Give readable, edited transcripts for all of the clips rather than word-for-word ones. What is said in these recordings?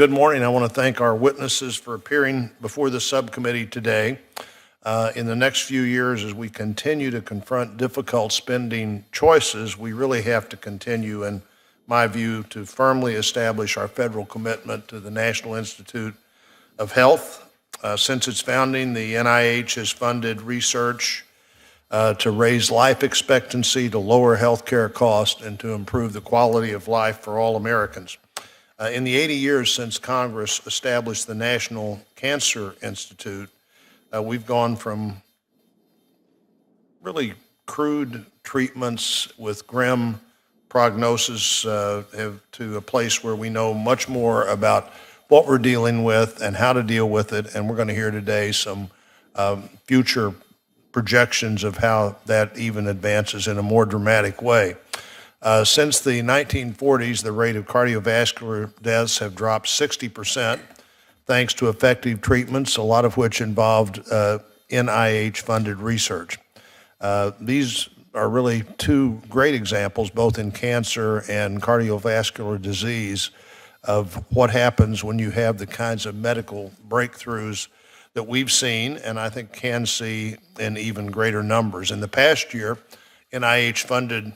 Good morning. I want to thank our witnesses for appearing before the subcommittee today. In the next few years, as we continue to confront difficult spending choices, we really have to continue, in my view, to firmly establish our federal commitment to the National Institute of Health. Since its founding, the NIH has funded research to raise life expectancy, to lower health care costs, and to improve the quality of life for all Americans. In the 80 years since Congress established the National Cancer Institute, we've gone from really crude treatments with grim prognosis to a place where we know much more about what we're dealing with and how to deal with it. And we're going to hear today some future projections of how that even advances in a more dramatic way. Since the 1940s, the rate of cardiovascular deaths have dropped 60%, thanks to effective treatments, a lot of which involved NIH-funded research. These are really two great examples, both in cancer and cardiovascular disease, of what happens when you have the kinds of medical breakthroughs that we've seen, and I think can see in even greater numbers. In the past year, NIH funded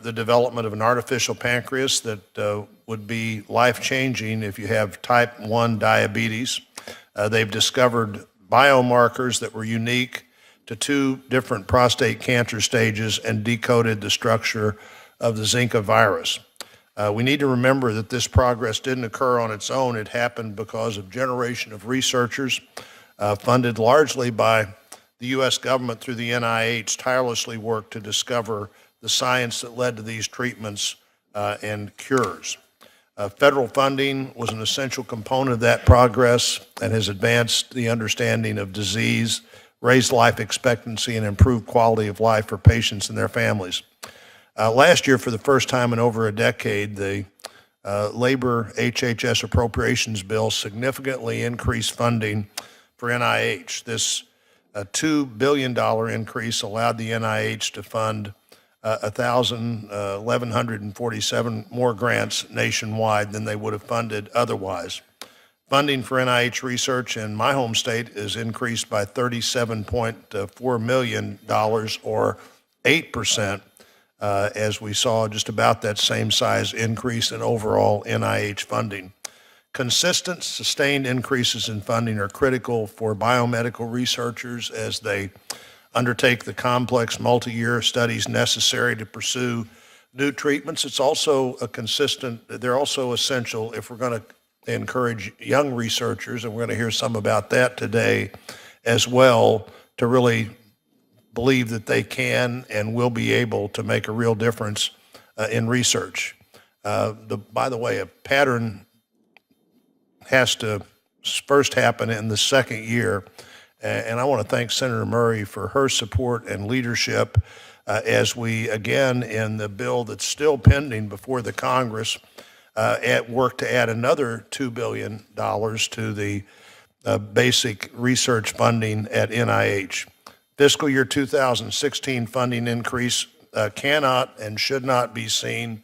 the development of an artificial pancreas that would be life-changing if you have type 1 diabetes. They've discovered biomarkers that were unique to two different prostate cancer stages and decoded the structure of the Zika virus. We need to remember that this progress didn't occur on its own. It happened because of a generation of researchers funded largely by the U.S. government through the NIH, tirelessly worked to discover the science that led to these treatments and cures. Federal funding was an essential component of that progress and has advanced the understanding of disease, raised life expectancy, and improved quality of life for patients and their families. Last year, for the first time in over a decade, the Labor HHS Appropriations Bill significantly increased funding for NIH. This $2 billion increase allowed the NIH to fund 1,147 more grants nationwide than they would have funded otherwise. Funding for NIH research in my home state is increased by $37.4 million, or 8%, as we saw just about that same size increase in overall NIH funding. Consistent, sustained increases in funding are critical for biomedical researchers as they undertake the complex multi-year studies necessary to pursue new treatments. It's also they're also essential if we're going to encourage young researchers, and we're going to hear some about that today as well, to really believe that they can and will be able to make a real difference in research. By the way, a pattern has to first happen in the second year. And I want to thank Senator Murray for her support and leadership as we, again, in the bill that's still pending before the Congress, work to add another $2 billion to the basic research funding at NIH. Fiscal year 2016 funding increase cannot and should not be seen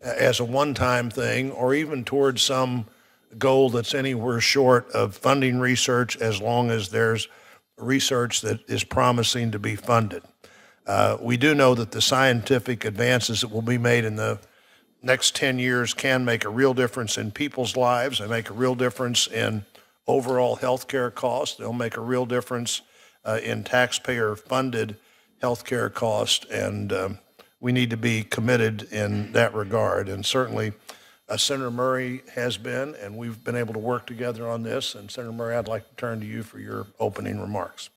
as a one-time thing or even towards some goal that's anywhere short of funding research, as long as there's research that is promising to be funded. We do know that the scientific advances that will be made in the next 10 years can make a real difference in people's lives and make a real difference in overall health care costs. They'll make a real difference in taxpayer-funded health care costs, and we need to be committed in that regard. And certainly, Senator Murray has been, and we've been able to work together on this. And Senator Murray, I'd like to turn to you for your opening remarks.